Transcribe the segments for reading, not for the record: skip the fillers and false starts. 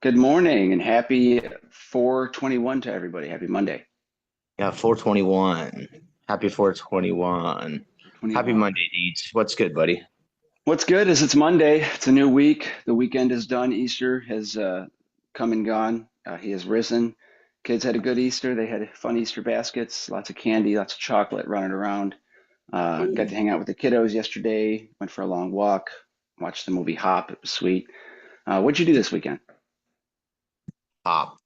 Good morning and happy 421 to everybody. Happy Monday. Yeah, 421. Happy 421. Happy 21. Monday, Deeds. What's good, buddy? What's good is it's Monday. It's a new week. The weekend is done. Easter has come and gone. He has risen. Kids had a good Easter. They had fun Easter baskets, lots of candy, lots of chocolate running around. Got to hang out with the kiddos yesterday. Went for a long walk. Watched the movie Hop. It was sweet. What'd you do this weekend? Top.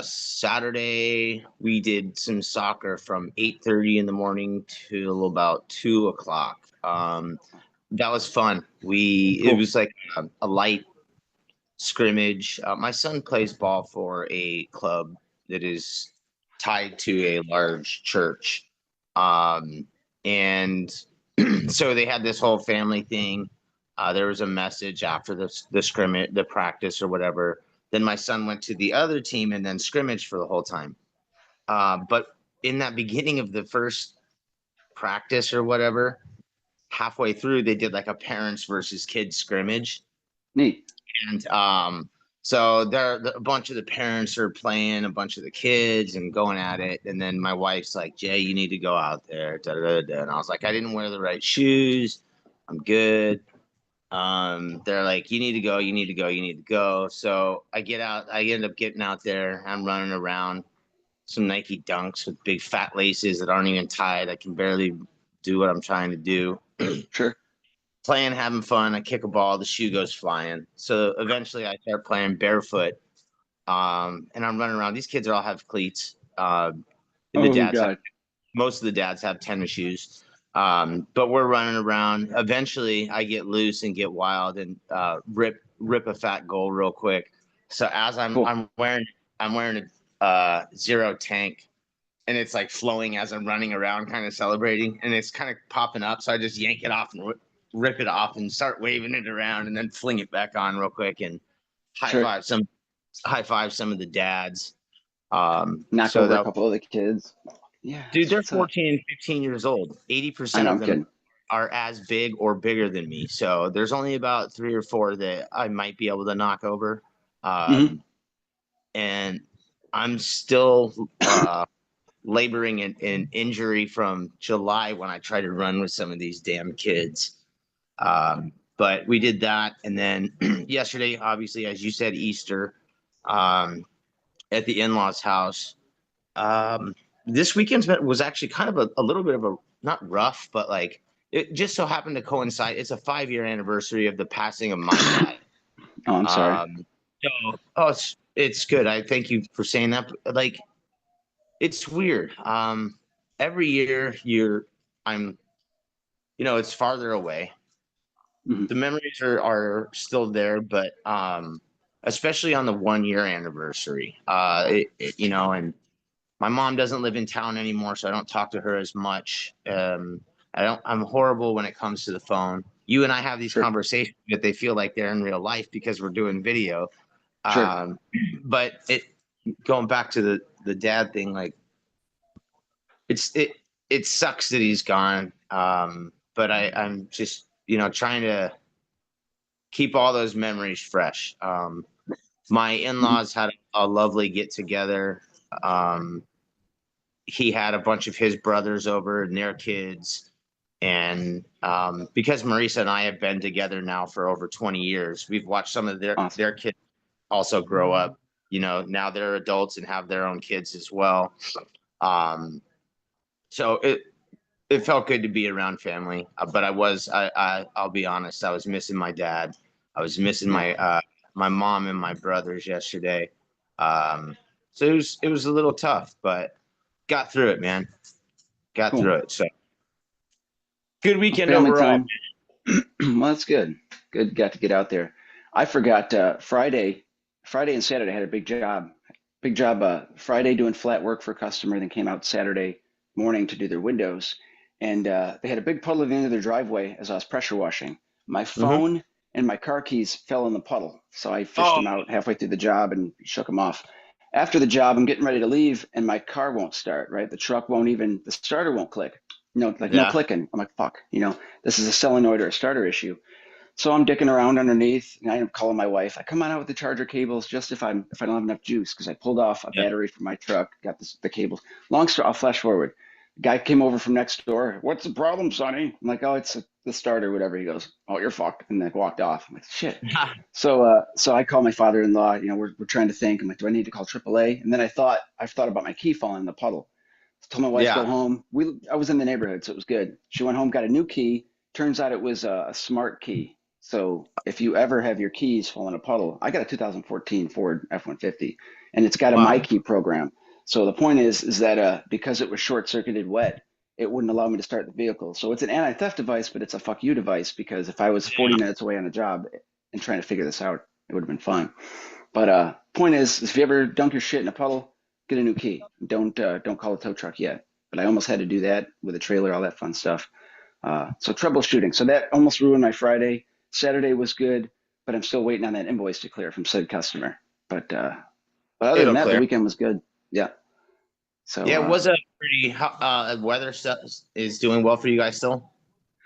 Saturday we did some soccer from 8:30 in the morning till about 2 o'clock. That was fun. It Cool. was like a light scrimmage. My son plays ball for a club that is tied to a large church. And so they had this whole family thing. There was a message after the scrimmage, the practice or whatever. Then my son went to the other team and then scrimmaged for the whole time. But in that beginning of the first practice or whatever, halfway through, they did like a parents versus kids scrimmage. Neat. And so a bunch of the parents are playing a bunch of the kids and going at it. And then my wife's like, Jay, you need to go out there. Da, da, da, da. And I was like, I didn't wear the right shoes. I'm good. They're like, you need to go, you need to go, you need to go. So I get out, I end up getting out there. I'm running around some Nike Dunks with big fat laces that aren't even tied. I can barely do what I'm trying to do. Sure. Playing, having fun. I kick a ball, the shoe goes flying. So eventually I start playing barefoot. And I'm running around. These kids all have cleats. The Oh dads have, God. most of the dads have tennis shoes. But we're running around. Eventually I get loose and get wild and rip a fat goal real quick. So as Cool. I'm wearing a zero tank and it's like flowing as I'm running around, kind of celebrating, and it's kind of popping up. So I just yank it off and rip it off and start waving it around, and then fling it back on real quick and high Sure. five some high five some of the dads. Knock So over a that couple of the kids. Yeah, dude, that's they're what's up. 14 and 15 years old. I 80% know, of I'm them kidding. are as big or bigger than me. So there's only about three or four that I might be able to knock over. Hmm. Um, and I'm still laboring in injury from July when I tried to run with some of these damn kids. But we did that. And then yesterday, obviously, as you said, Easter um, at the in law's house. Um, this weekend was actually kind of a little bit of a not rough, but like it just so happened to coincide. It's a 5 year anniversary of the passing of my dad. Oh, I'm sorry. So, oh, it's good. I thank you for saying that. But, like, it's weird. Every year I'm, it's farther away. Hmm. The memories are still there, but especially on the 1 year anniversary, and my mom doesn't live in town anymore, so I don't talk to her as much. I'm horrible when it comes to the phone. You and I have these Sure. conversations, but they feel like they're in real life because we're doing video. Sure. Um, but going back to the dad thing, like it's it sucks that he's gone. But I'm just trying to keep all those memories fresh. My Hmm. in-laws had a lovely get together. Um, he had a bunch of his brothers over and their kids. And because Marisa and I have been together now for over 20 years, we've watched some of Awesome. their kids also grow up. Now they're adults and have their own kids as well. Um, so it felt good to be around family. But I'll be honest, I was missing my dad. I was missing Yeah. my mom and my brothers yesterday. So it was a little tough, but got through it, man. Got Cool. through it. So good Well, weekend family overall. time. Well, that's good. Good. Got to get out there. I forgot Friday and Saturday I had a big job. Big job. Friday doing flat work for a customer, then came out Saturday morning to do their windows, and they had a big puddle at the end of their driveway as I was pressure washing. My Mm-hmm. phone and my car keys fell in the puddle, so I fished Oh, them out halfway through the job and shook them off. After the job, I'm getting ready to leave, and my car won't start. Right, the truck won't even, the starter won't click. No, like no yeah. clicking. I'm like, fuck. This is a solenoid or a starter issue. So I'm dicking around underneath, and I end up calling my wife. I come on out with the charger cables just if I don't have enough juice because I pulled off a Yeah. battery from my truck, got the cables. Long story, I'll flash forward. Guy came over from next door. What's the problem, Sonny? I'm like, oh, it's the starter, whatever. He goes, oh, you're fucked, and then walked off. I'm like, shit. So I call my father-in-law. We're trying to think. I'm like, do I need to call AAA? And then I've thought about my key falling in the puddle. Told my wife go Yeah. home. I was in the neighborhood, so it was good. She went home, got a new key. Turns out it was a smart key. So if you ever have your keys fall in a puddle, I got a 2014 Ford F-150, and it's got a my Wow. key program. So the point is that because it was short circuited wet, it wouldn't allow me to start the vehicle. So it's an anti-theft device, but it's a fuck you device because if I was 40 minutes away on a job and trying to figure this out, it would have been fine. But point is, if you ever dunk your shit in a puddle, get a new key. Don't call a tow truck yet. But I almost had to do that with a trailer, all that fun stuff. So troubleshooting. So that almost ruined my Friday. Saturday was good, but I'm still waiting on that invoice to clear from said customer. But uh, but other than It'll that, the clear. weekend was good. Yeah. So Yeah, it was a pretty weather stuff is doing well for you guys still.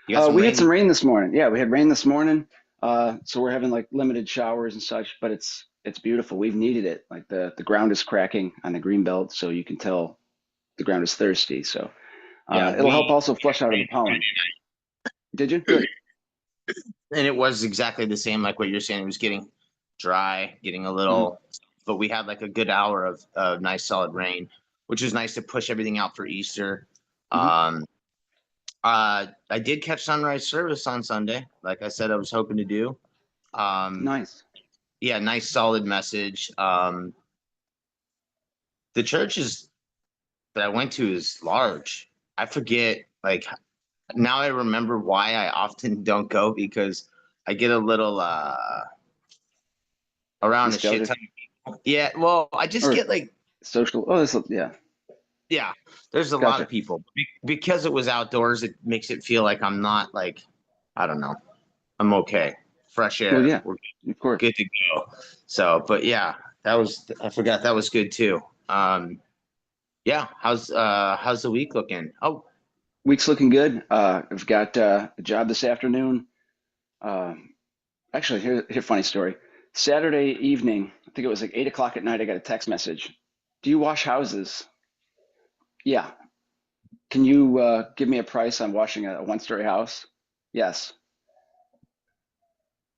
You got some we had rain. some rain this morning. Yeah, we had rain this morning. So we're having like limited showers and such, but it's beautiful. We've needed it. Like the ground is cracking on the green belt, so you can tell the ground is thirsty. So Yeah, it'll help we also flush out of the pollen. Did you? Good. and it was exactly the same like what you're saying. It was getting dry, getting a Hmm. little, but we had like a good hour of nice solid rain, which was nice to push everything out for Easter. Hmm. Um, I did catch sunrise service on Sunday, like I said I was hoping to do. Um, Nice. yeah, nice solid message. The church is that I went to is large. I forget like now I remember why I often don't go because I get a little around a shit ton Nostalgic of people. Yeah, well, I just or get like social. Oh, this. Yeah. yeah, there's a lot of Gotcha. people. Because it was outdoors, it makes it feel like I'm not like I don't know. I'm okay. Fresh Well, air. yeah. We're Of course. good to go. So, but yeah, that was I forgot that was good too. Yeah, how's the week looking? Oh, Week's looking good. I've got a job this afternoon. Um, Actually, here, funny story. Saturday evening, I think it was like 8 o'clock at night. I got a text message. Do you wash houses? Yeah. Can you give me a price on washing a one-story house? Yes.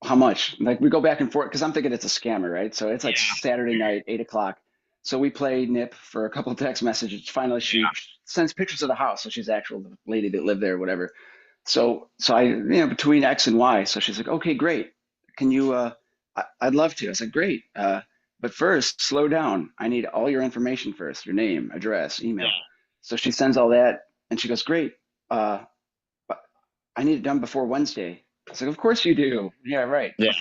How much? Like we go back and forth because I'm thinking it's a scammer, right? So it's like yeah, Saturday night, 8 o'clock. So we play nip for a couple of text messages. Finally, she yeah, sends pictures of the house. So she's the actual lady that lived there, whatever. So between X and Y. So she's like, okay, great. Can you? I'd love to. I said, great. But first, slow down. I need all your information first. Your name, address, email. yeah, So she sends all that, and she goes, great. Uh, I need it done before Wednesday. I was like, of course you do. Yeah, right. yeah.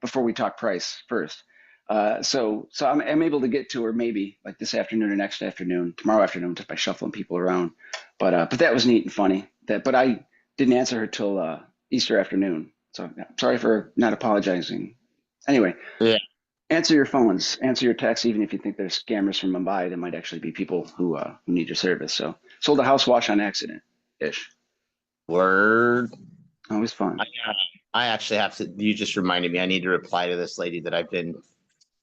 Before we talk price first. So I'm able to get to her maybe like this afternoon or next afternoon, tomorrow afternoon, just by shuffling people around. But that was neat and funny. But I didn't answer her till Easter afternoon. So yeah, sorry for not apologizing. Anyway, Yeah. answer your phones, answer your texts, even if you think they're scammers from Mumbai. They might actually be people who need your service. So sold a house wash on accident ish. Word. Always fun. I, I actually have to. You just reminded me. I need to reply to this lady that I've been.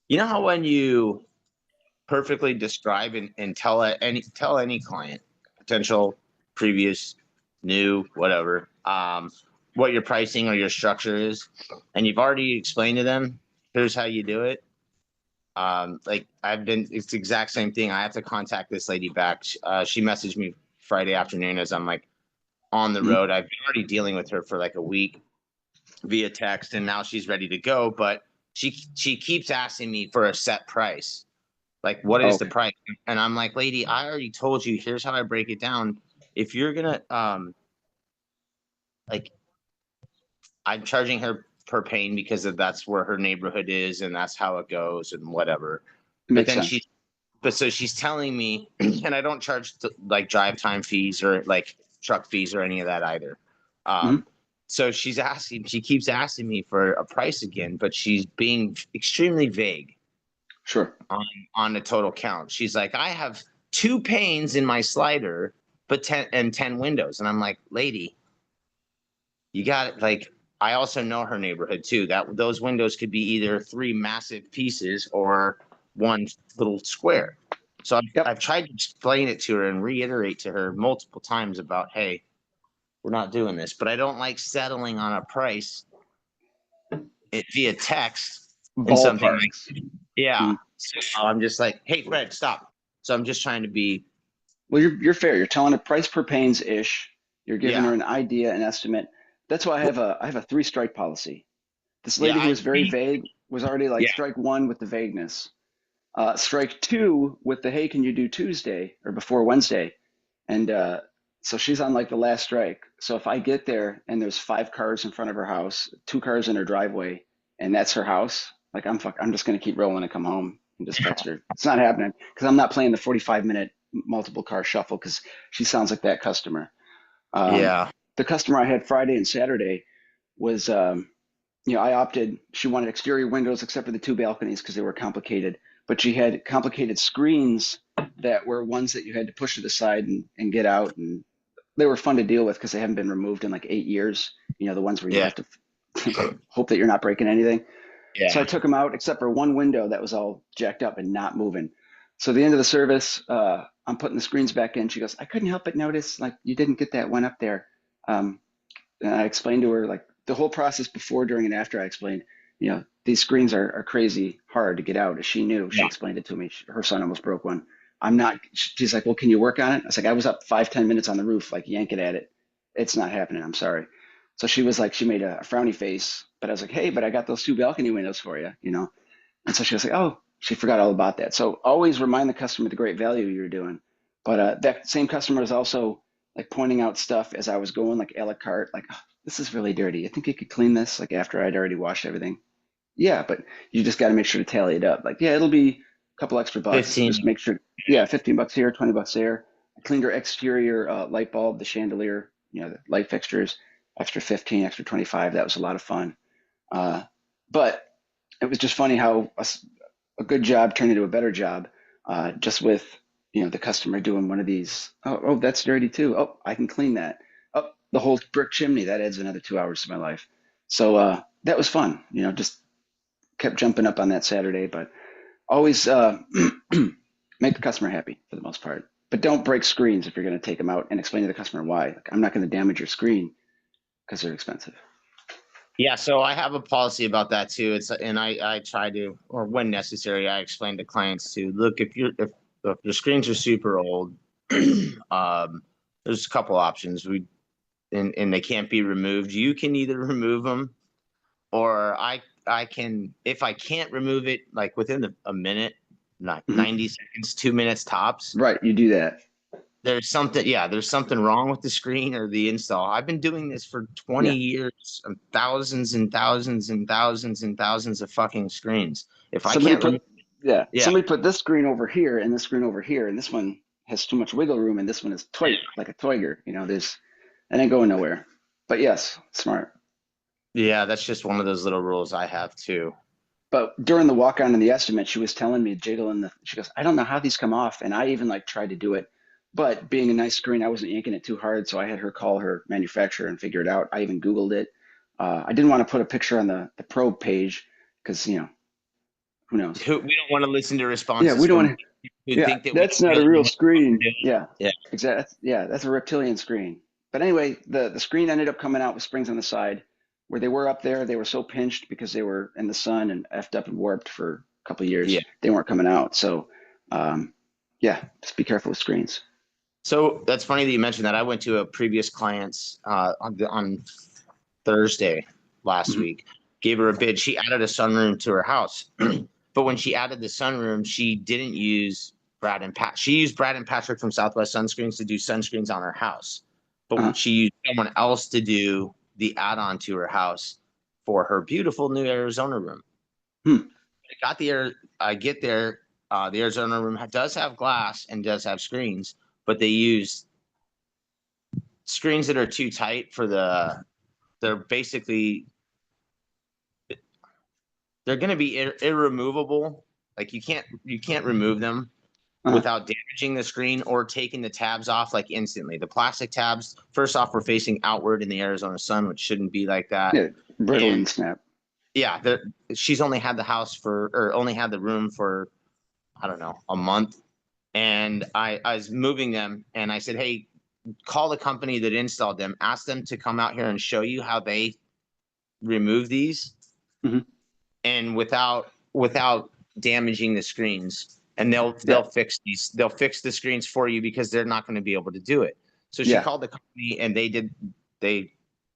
You know how when you perfectly describe and tell any client, potential, previous, new, whatever, what your pricing or your structure is, and you've already explained to them, here's how you do it. Like I've been, it's the exact same thing. I have to contact this lady back. She messaged me Friday afternoon as I'm like on the Mhm. road. I've been already dealing with her for like a week via text, and now she's ready to go. But she keeps asking me for a set price. Like, what Oh, is the okay. price? And I'm like, lady, I already told you. Here's how I break it down. If you're gonna like, I'm charging her per pain because that's where her neighborhood is, and that's how it goes, and whatever. But Makes then sense. but so she's telling me, and I don't charge like drive time fees or like truck fees or any of that either. Hmm. Um, so she keeps asking me for a price again, but she's being extremely vague Sure. on the total count. She's like, I have two panes in my slider, but 10 windows, and I'm like, lady, you got it. Like, I also know her neighborhood too. That those windows could be either three massive pieces or one little square. So Yep. I've tried to explain it to her and reiterate to her multiple times about, hey, we're not doing this. But I don't like settling on a price via text and something like, Ballparks. yeah. Hmm. So I'm just like, hey, Fred, stop. So I'm just trying to be, Well, you're fair. You're telling a price per panes ish. You're giving her yeah, an idea, an estimate. That's why I have a three strike policy. This yeah, lady who was very vague was already like yeah, strike one with the vagueness. Strike two with the hey, can you do Tuesday or before Wednesday? And so she's on like the last strike. So if I get there and there's five cars in front of her house, two cars in her driveway, and that's her house, like I'm just gonna keep rolling and come home and just text her. It's not happening because I'm not playing the 45-minute multiple car shuffle because she sounds like that customer. Um, yeah, the customer I had Friday and Saturday was I opted, she wanted exterior windows except for the two balconies because they were complicated, but she had complicated screens that were ones that you had to push to the side and get out. And they were fun to deal with because they haven't been removed in like 8 years. The ones where you yeah, have to hope that you're not breaking anything. So I yeah. took them out except for one window that was all jacked up and not moving. So at the end of the service, I'm putting the screens back in. She goes, I couldn't help but notice like you didn't get that one up there. Um, and I explained to her like the whole process before, during, and after. I explained, these screens are crazy hard to get out. As she knew, she Yeah. explained it to me. Her son almost broke one. I'm not. She's like, well, can you work on it? I was like, I was up 5, 10 minutes on the roof, like yanking at it. It's not happening. I'm sorry. So she was like, she made a frowny face, but I was like, hey, but I got those two balcony windows for you. And so she was like, oh, she forgot all about that. So always remind the customer the great value you're doing. But that same customer is also like pointing out stuff as I was going, like a la carte, like, oh, this is really dirty. I think you could clean this, like after I'd already washed everything. Yeah, but you just got to make sure to tally it up. Like, yeah, it'll be a couple extra bucks. Just 15. make sure, yeah, 15 bucks here, 20 bucks there. I cleaned her exterior light bulb, the chandelier, the light fixtures, extra 15, extra 25. That was a lot of fun. But it was just funny how a good job turned into a better job, just with the customer doing one of these. Oh, that's dirty too. Oh, I can clean that. Oh, the whole brick chimney, that adds another 2 hours to my life. So that was fun. Just kept jumping up on that Saturday, but always make the customer happy for the most part. But don't break screens if you're going to take them out and explain to the customer why. Like, I'm not going to damage your screen because they're expensive. Yeah, so I have a policy about that too. And I try to, or when necessary, I explain to clients to look if your screens are super old, there's a couple options. And they can't be removed. You can either remove them, or I can, if I can't remove it like within a minute, not Mhm. 90 seconds, 2 minutes tops. Right, you do that. There's something wrong with the screen or the install. I've been doing this for 20 Yeah. years, thousands and thousands and thousands and thousands of fucking screens. If I Somebody can't put remove, yeah, yeah, somebody put this screen over here and this screen over here, and this one has too much wiggle room, and this one is tight like a Toiger. There's it ain't going nowhere. But yes, smart. yeah, that's just one of those little rules I have too. But during the walk on and the estimate, she was telling me, jiggling she goes, I don't know how these come off. And I even like tried to do it. But being a nice screen, I wasn't yanking it too hard. So I had her call her manufacturer and figure it out. I even Googled it. I didn't want to put a picture on the probe page because, who knows? We don't want to listen to Yeah, responses we don't from want to. who Yeah, think that we that's not a really real know what we're screen. doing. Yeah, Yeah, exactly. Yeah, that's a reptilian screen. But anyway, the screen ended up coming out with springs on the side. Where they were up there, they were so pinched because they were in the sun and effed up and warped for a couple of yeah. years. They weren't coming out. So, um, yeah, just be careful with screens. So that's funny that you mentioned that. I went to a previous client's on Thursday last Hmm. week, gave her a bid. She added a sunroom to her house. But when she added the sunroom, she didn't use Brad and Pat. She used Brad and Patrick from Southwest Sunscreens to do sunscreens on her house. But Uh, she used someone else to do the add-on to her house for her beautiful new Arizona room. hmm. I get there. The Arizona room does have glass and does have screens, but they use screens that are too tight for they're basically they're going to be irremovable. Like you can't remove them Uh, without damaging the screen or taking the tabs off like instantly. The plastic tabs, first off, we're facing outward in the Arizona sun, which shouldn't be like that. yeah, Brittle And and snap. yeah, she's only had the house for, or only had the room for, I don't know, a month. And I was moving them, and I said, hey, call the company that installed them, ask them to come out here and show you how they remove these, Hmm. and without damaging the screens. And Yeah, they'll fix the screens for you, because they're not going to be able to do it. So she yeah, called the company, and they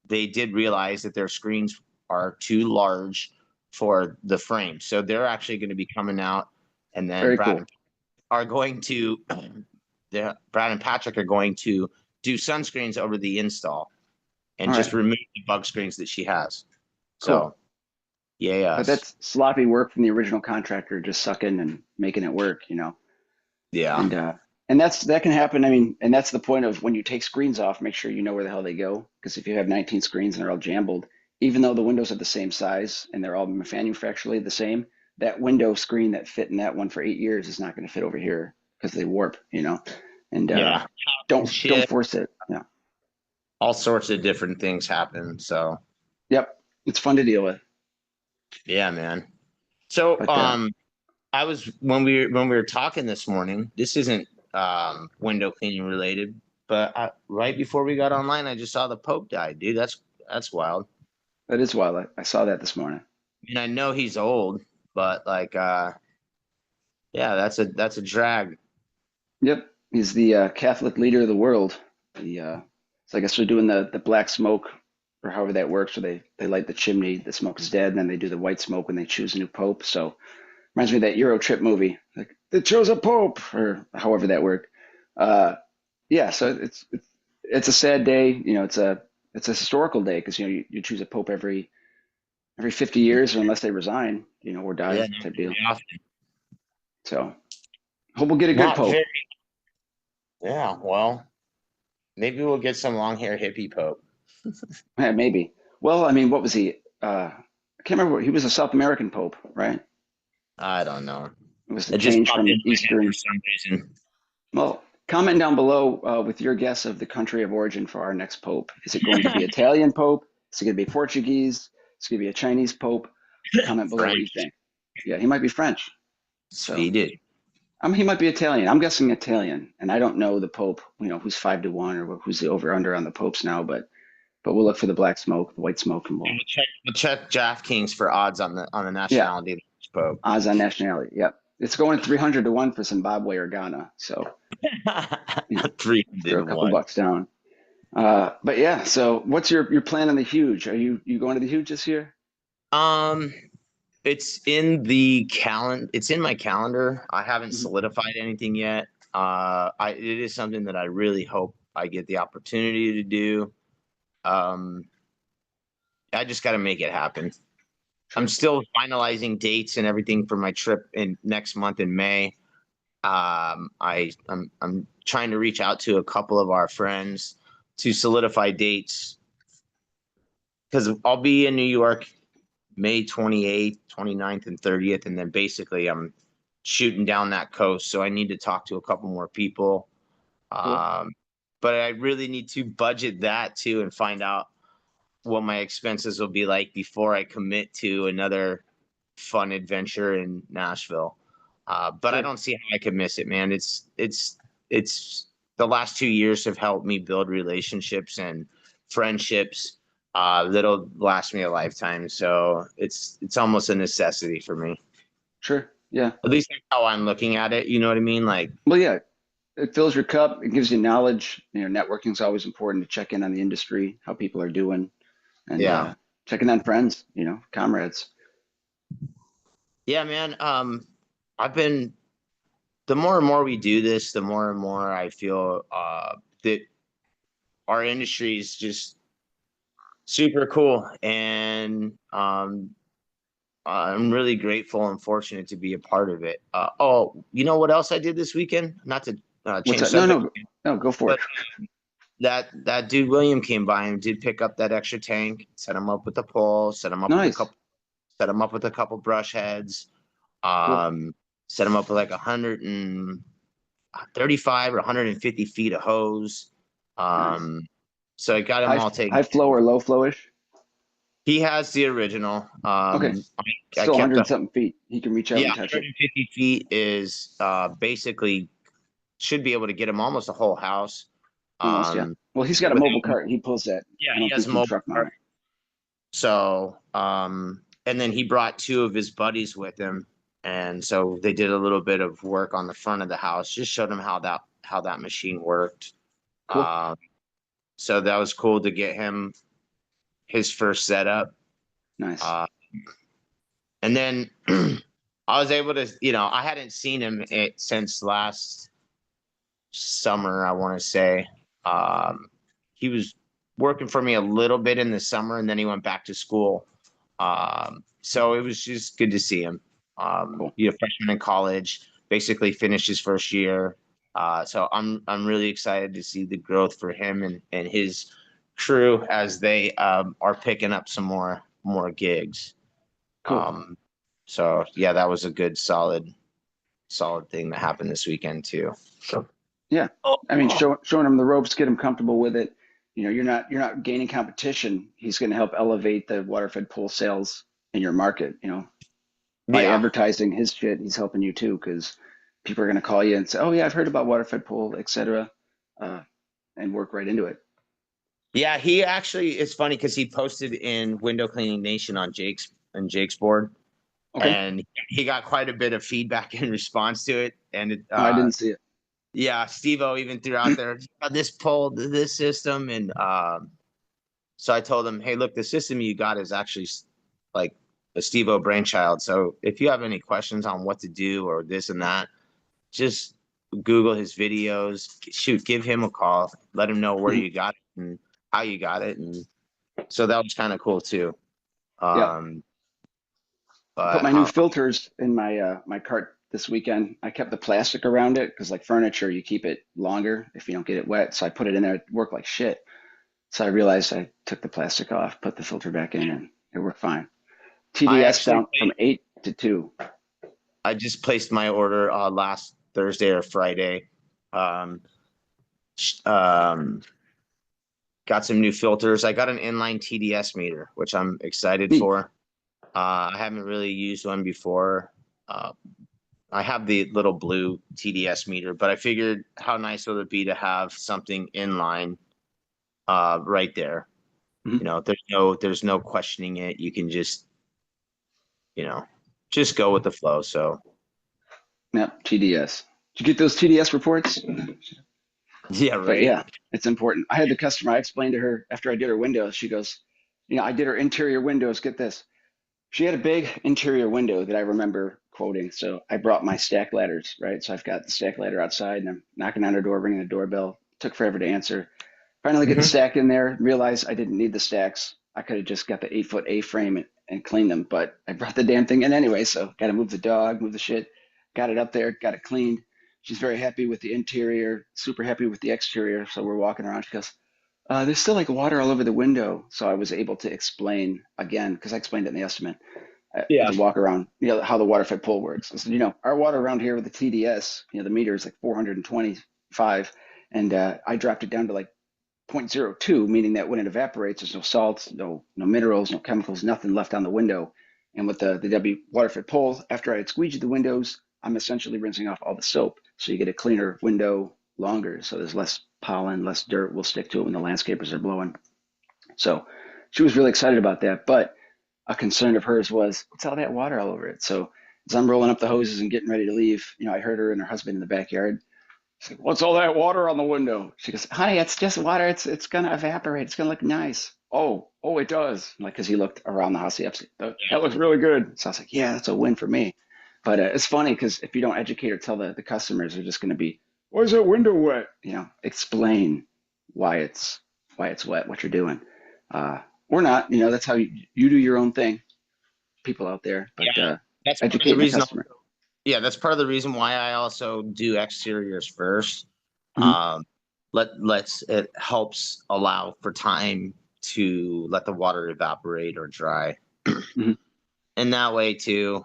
they did realize that their screens are too large for the frame. So they're actually going to be coming out, and then very cool. are going to Brad and Patrick are going to do sunscreens over the install, and All just right, remove the bug screens that she has. cool. So yay But us. that's sloppy work from the original contractor, just sucking and making it work, Yeah. And that can happen. I mean, and that's the point of when you take screens off, make sure you know where the hell they go. Because if you have 19 screens and they're all jumbled, even though the windows are the same size and they're all manufacturally the same, that window screen that fit in that one for 8 years is not going to fit over here because they warp. And Yeah. don't Shit. force it. Yeah. All sorts of different things happen. So Yep. It's fun to deal with. yeah, man. So But I was when we were talking this morning, this isn't window cleaning related, but right before we got online, I just saw the Pope died, dude. That's wild. that is wild. I saw that this morning. I mean, I know he's old, but like yeah, that's a drag. Yep. He's the Catholic leader of the world. So I guess they're doing the black smoke or however that works, where they light the chimney, the smoke is dead, and then they do the white smoke when they choose a new pope. So reminds me of that Euro trip movie, like they chose a pope or however that worked. Uh, yeah, so it's a sad day. It's a historical day because you choose a pope every 50 years, or unless they resign, or Yeah, die not type very deal. often. So hope we'll get a good Not pope. very. Yeah, well, maybe we'll get some long hair hippie Pope. Yeah, maybe. Well, I mean, what was he? I can't remember. He was a South American pope, right? I don't know. It was the It just change popped from into my head for Eastern. some reason. Well, comment down below with your guess of the country of origin for our next pope. Is it going to be Italian pope? Is it going to be Portuguese? Is it going to be a Chinese pope? Comment below what you French. think. Yeah, he might be French. So, Swedish. he might be Italian. I'm guessing Italian, and I don't know the pope. Who's 5-1 or who's the over under on the popes now, but we'll look for the black smoke, the white smoke, and And we'll check DraftKings for odds on the yeah, nationality of the Pope. odds on nationality. Yep. It's going 300-1 for Zimbabwe or Ghana. So, Three throw did a couple one. bucks down. But yeah, so what's your plan on the huge? Are you going to the huge this year? Um, it's in the calendar. It's in my calendar. I haven't Mhm. solidified anything yet. It is something that I really hope I get the opportunity to do. Um, I just got to make it happen. I'm Sure. still finalizing dates and everything for my trip in next month in May. I'm trying to reach out to a couple of our friends to solidify dates, because I'll be in New York May 28th, 29th, and 30th, and then basically I'm shooting down that coast. So I need to talk to a couple more people. Cool. Um, but I really need to budget that too and find out what my expenses will be like before I commit to another fun adventure in Nashville. But I Sure. don't see how I could miss it, man. It's the last 2 years have helped me build relationships and friendships that'll last me a lifetime. So it's almost a necessity for me. Sure. Yeah. At least that's how I'm looking at it. You know what I mean? Like, Well, yeah. It fills your cup. It gives you knowledge. Networking is always important to check in on the industry, how people are doing, and yeah, checking on friends. Comrades. yeah, man. I've been the more and more we do this, the more and more I feel that our industry is just super cool, and I'm really grateful and fortunate to be a part of it. Oh, you know what else I did this weekend? Not to What's change that? No, subject, no, no. Go for but it. that dude William came by and did pick up that extra tank, set him up with the pole, Nice. set him up with a couple brush heads, Cool. um, set him up with like 135 or 150 feet of hose. Nice. Um, so I got him High all taken high flow care of. or low flowish? He has the original. Okay, I still kept 100 the something feet. He can reach out yeah, and touch it. 150 feet is basically should be able to get him almost a whole house. Almost, yeah. Um, Well, he's got a without mobile cart. He pulls that. yeah, I he don't has think a he'd mobile truck mount cart. it. So and then he brought two of his buddies with him, and so they did a little bit of work on the front of the house, just showed him how that machine worked. Cool. Um, so that was cool to get him his first setup. Nice. Uh, and then I was able to, I hadn't seen him since last summer, I want to say. He was working for me a little bit in the summer, and then he went back to school. So it was just good to see him. Cool. Freshman in college, basically finished his first year. So I'm really excited to see the growth for him and his crew as they are picking up some more gigs. Cool. Um, so yeah, that was a good solid thing that happened this weekend too. So Yeah. oh, I mean, showing him the ropes, get him comfortable with it. You're not gaining competition. He's going to help elevate the waterfed pool sales in your market. By yeah. advertising his shit, he's helping you too, because people are going to call you and say, "Oh yeah, I've heard about waterfed pool, etc." And work right into it. Yeah, he actually it's funny because he posted in Window Cleaning Nation on Jake's board, Okay. and he got quite a bit of feedback in response to it. And Oh, I didn't see it. yeah, Steve-O even threw out there this poll, this system, and so I told him, hey, look, the system you got is actually like a Steve-O brainchild. So if you have any questions on what to do or this and that, just Google his videos. Shoot, give him a call. Let him know where Mhm. you got it and how you got it, and so that was kind of cool too. Yeah. Um, I put but my new filters in my cart this weekend. I kept the plastic around it because, like furniture, you keep it longer if you don't get it wet. So I put it in there. It worked like shit. So I realized I took the plastic off, put the filter back in, and it worked fine. I TDS actually down from 8 to 2. I just placed my order last Thursday or Friday. Um, um, got some new filters. I got an inline TDS meter, which I'm excited Neat. for. I haven't really used one before. Uh, I have the little blue TDS meter, but I figured how nice would it be to have something inline right there. Mhm. There's no questioning it. You can you know, just go with the flow. So Yep, TDS. Did you get those TDS reports? yeah, But right. yeah, it's important. I had the customer, I explained to her after I did her windows, she goes, I did her interior windows. Get this. She had a big interior window that I remember quoting. So I brought my stack ladders, right? So I've got the stack ladder outside and I'm knocking on her door, ringing the doorbell. Took forever to answer. Finally get the Mm-hmm. stack in there, realized I didn't need the stacks. I could have just got the 8 foot A frame and cleaned them, but I brought the damn thing in anyway. So got to move the dog, move the shit, got it up there, got it cleaned. She's very happy with the interior, super happy with the exterior. So we're walking around. She goes, there's still like water all over the window. So I was able to explain again, because I explained it in the estimate, Yeah. the walk around, how the water fed pool works. I said, our water around here with the TDS, the meter is like 425. And I dropped it down to like 0.02, meaning that when it evaporates, there's no salts, no minerals, no chemicals, nothing left on the window. And with the W water fed pool, after I had squeegeed the windows, I'm essentially rinsing off all the soap. So you get a cleaner window longer. So there's less pollen, less dirt will stick to it when the landscapers are blowing. So she was really excited about that. But a concern of hers was, what's all that water all over it? So as I'm rolling up the hoses and getting ready to leave, I heard her and her husband in the backyard. She's like, what's all that water on the window? She goes, honey, it's just water. It's gonna evaporate. It's gonna look nice. Oh, it does. Like, cause he looked around the house, that looks really good. So I was like, yeah, that's a win for me. But it's funny because if you don't educate or tell the customers, they're just gonna be, why is that window wet? Explain why it's wet, what you're doing, or not. That's how you do your own thing, people out there. But Yeah. That's part of the educating the reason. customer. Yeah, that's part of the reason why I also do exteriors first. Hmm. Um, it helps allow for time to let the water evaporate or dry. Hmm. And that way too,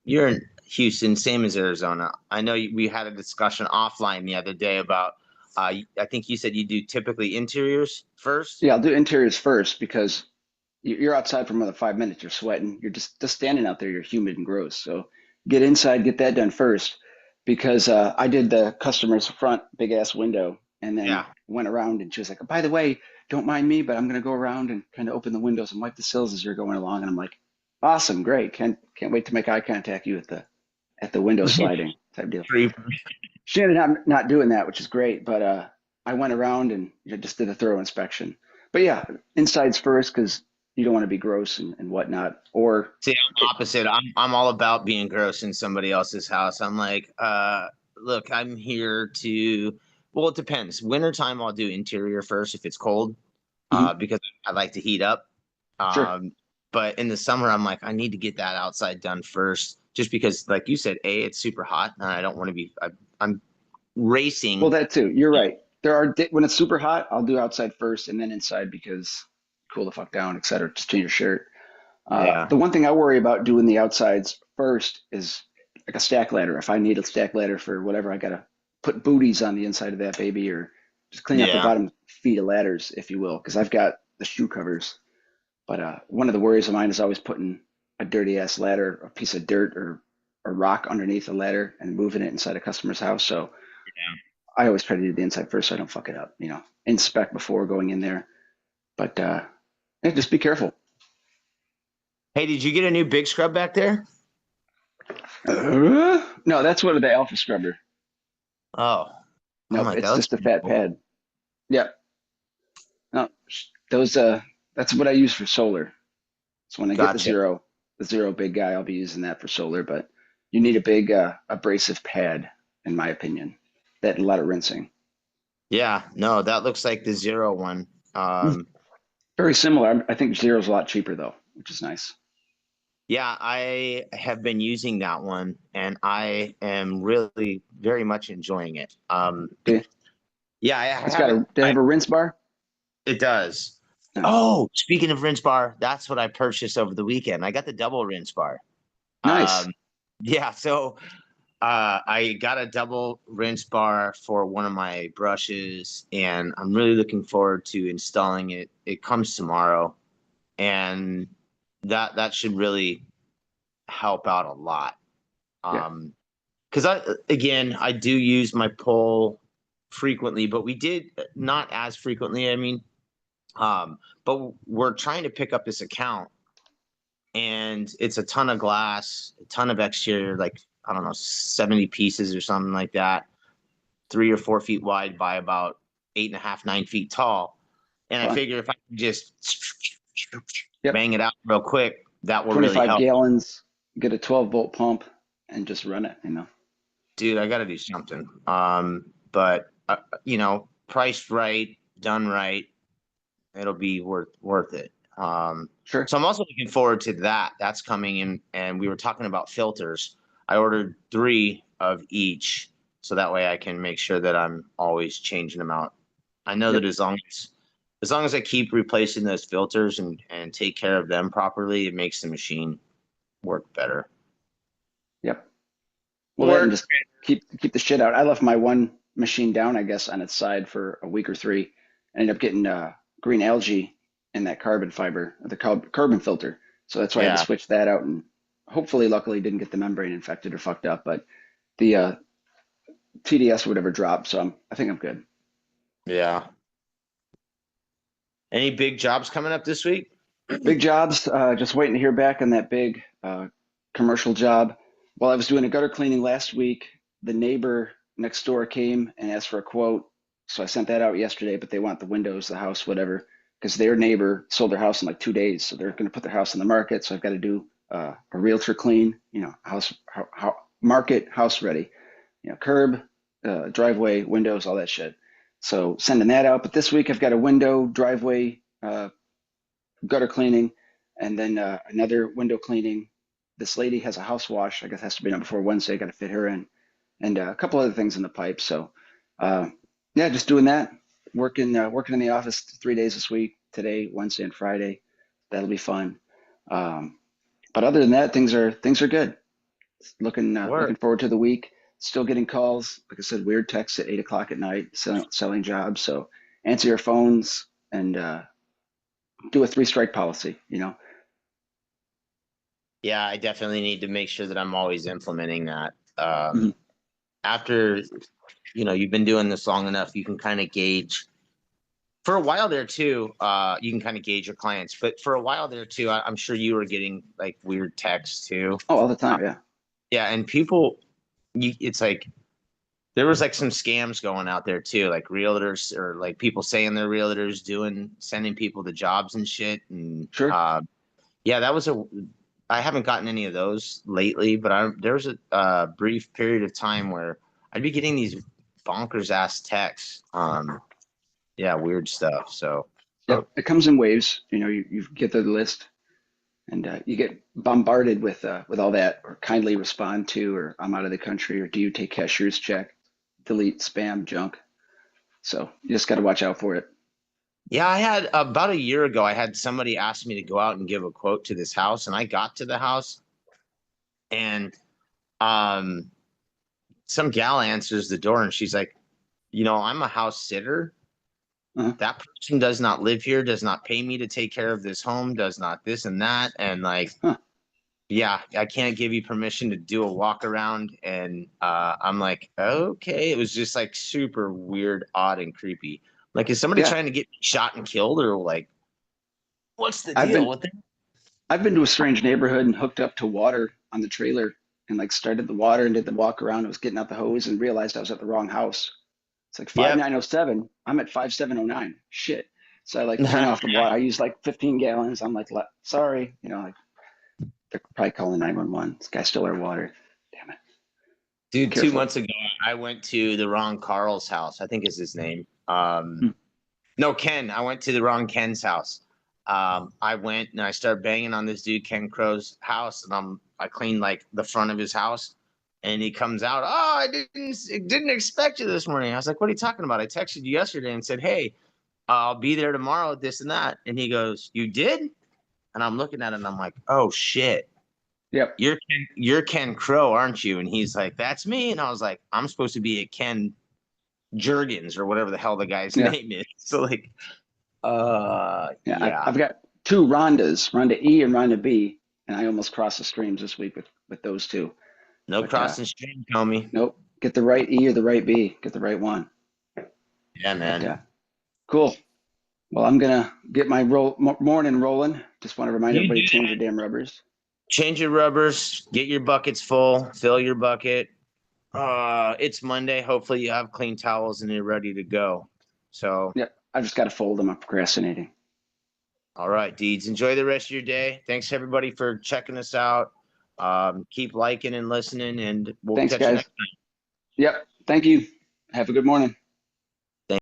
you're in Houston, same as Arizona. I know we had a discussion offline the other day about. I think you said you do typically interiors first. Yeah, I'll do interiors first because you're outside for more than 5 minutes. You're sweating. You're just standing out there. You're humid and gross. So get inside, get that done first, because I did the customer's front big ass window, and then Yeah. went around, and she was like, "By the way, don't mind me, but I'm gonna go around and kind of open the windows and wipe the sills as you're going along." And I'm like, "Awesome, great. Can't wait to make eye contact you at the window sliding type deal." Free. She ended up not doing that, which is great. But I went around and just did a thorough inspection. But yeah, inside's first because you don't want to be gross and whatnot. Or See, I'm opposite. I'm all about being gross in somebody else's house. I'm like, look, I'm here to. Well, it depends. Wintertime, I'll do interior first if it's cold, Mhm, because I like to heat up. sure. Um, but in the summer, I'm like, I need to get that outside done first, just because, like you said, it's super hot, and I don't want to be. I'm Well, racing. that too. You're right. There are when it's super hot, I'll do outside first and then inside because cool the fuck down, etc. Just change your shirt. Yeah, The one thing I worry about doing the outsides first is like a stack ladder. If I need a stack ladder for whatever, I gotta put booties on the inside of that baby, or just clean out the yeah, bottom feet of ladders, if you will, because I've got the shoe covers. But one of the worries of mine is always putting a dirty ass ladder, a piece of dirt or a rock underneath the ladder and moving it inside a customer's house. So yeah. I always try to do the inside first so I don't fuck it up. Inspect before going in there. But yeah, just be careful. Hey, did you get a new big scrub back there? No, that's what the alpha scrubber. Oh, I'm Nope, like, that it's looks just a pretty fat cool. pad. Yeah, no, those that's what I use for solar. So when I get Gotcha. the zero big guy, I'll be using that for solar. But you need a big abrasive pad, in my opinion. That and a lot of rinsing. Yeah, no, that looks like the zero one. Um, Very similar. I think zero's a lot cheaper though, which is nice. yeah, I have been using that one and I am really very much enjoying it. Okay. Yeah, I It's got haven't, a. They have a rinse bar. it does. Nice, Oh, speaking of rinse bar, that's what I purchased over the weekend. I got the double rinse bar. nice. Um, yeah, so I got a double rinse bar for one of my brushes and I'm really looking forward to installing it. It comes tomorrow and that should really help out a lot. Yeah, Because I do use my pole frequently, but we did not as frequently. I mean, but we're trying to pick up this account, and it's a ton of glass, a ton of exterior, like I don't know, 70 pieces or something like that, 3 or 4 feet wide by about 8.5, 9 feet tall. And I fun. figure if I can just Yep. bang it out real quick, that will really 25 help. gallons. Get a 12-volt pump and just run it. Dude, I got to do something. But priced right, done right, it'll be worth it. Sure. So I'm also looking forward to that. That's coming in, and we were talking about filters. I ordered 3 of each, so that way I can make sure that I'm always changing them out. I know that Yep. as long as I keep replacing those filters and take care of them properly, it makes the machine work better. Yep. Well, that and Work. just keep the shit out. I left my one machine down, I guess, on its side for a week or three. I ended up getting green algae in that carbon fiber, the carbon filter. So that's why I had to Yeah, switch that out, and hopefully, luckily, didn't get the membrane infected or fucked up. But the TDS or whatever dropped, so I think I'm good. yeah. Any big jobs coming up this week? Big jobs. Just waiting to hear back on that big commercial job. While I was doing a gutter cleaning last week, the neighbor next door came and asked for a quote. So I sent that out yesterday, but they want the windows, the house, whatever, because their neighbor sold their house in like 2 days. So they're going to put their house on the market. So I've got to do a realtor clean, house, market, house ready, curb, driveway, windows, all that shit. So sending that out. But this week I've got a window, driveway, gutter cleaning, and then another window cleaning. This lady has a house wash. I guess it has to be done before Wednesday. Got to fit her in, and a couple other things in the pipe. So, uh, yeah, just doing that. Working in the office 3 days this week. Today, Wednesday, and Friday. That'll be fun. Um, but other than that, things are good. Looking Work. forward to the week. Still getting calls. Like I said, weird texts at 8 o'clock at night, selling jobs. So answer your phones and do a three strike policy, you know. Yeah, I definitely need to make sure that I'm always implementing that. Mhm. After, you've been doing this long enough, you can kind of gauge for a while there too. You can kind of gauge your clients, but for a while there too, I'm sure you were getting like weird texts too. Oh, all the Uh, time, yeah. yeah, and people, it's like there was like some scams going out there too, like realtors or like people saying they're realtors sending people to jobs and shit. And Sure. yeah, I haven't gotten any of those lately, but there was a brief period of time where I'd be getting these bonkers ass texts. Yeah, weird stuff. So, Yep. It comes in waves. You know, you get the list and you get bombarded with all that, or kindly respond to, or I'm out of the country, or do you take cashier's check, delete spam, junk. So you just got to watch out for it. yeah, I had about a year ago, I had somebody ask me to go out and give a quote to this house, and I got to the house and um some gal answers the door and she's like, I'm a house sitter. Uh-huh. That person does not live here, does not pay me to take care of this home, does not this and that. And like, Huh. yeah, I can't give you permission to do a walk around. And I'm like, okay. It was just like super weird, odd, and creepy. Like, is somebody Yeah. trying to get shot and killed, or like, what's the I've deal been with it? I've been to a strange neighborhood and hooked up to water on the trailer and like started the water and did the walk around. I was getting out the hose and realized I was at the wrong house. It's like Yep. 5907. I'm at 5709. Shit. So I like turn off the water. I use like 15 gallons. I'm like, sorry, you know, like they're probably calling 911. This guy stole our water. Damn it. Dude, two Careful. months ago, I went to the wrong Carl's house. I think is his name. Hmm. No, Ken. I went to the wrong Ken's house. I went and I started banging on this dude Ken Crow's house, and I cleaned like the front of his house, and he comes out. Oh, I didn't expect you this morning. I was like, what are you talking about? I texted you yesterday and said, hey, I'll be there tomorrow. This and that. And he goes, you did? And I'm looking at it and I'm like, oh shit. Yep. You're Ken Crow, aren't you? And he's like, that's me. And I was like, I'm supposed to be a Ken Jurgens or whatever the hell the guy's Yeah. name is. So like, Yeah. yeah. I've got two Rhondas, Rhonda E and Rhonda B, and I almost crossed the streams this week with those two. No But crossing streams, homie. nope. Get the right E or the right B. Get the right one. Yeah, But man. cool. Well, I'm gonna get my morning rolling. Just want to remind You everybody do to change that. your damn rubbers. Change your rubbers, get your buckets full, fill your bucket. It's Monday. Hopefully you have clean towels and you're ready to go. So, Yep. I just got to fold them. I'm procrastinating. all right, Deeds. Enjoy the rest of your day. Thanks everybody for checking us out. Keep liking and listening, and we'll Thanks, catch you guys. next time. Yep. Thank you. Have a good morning.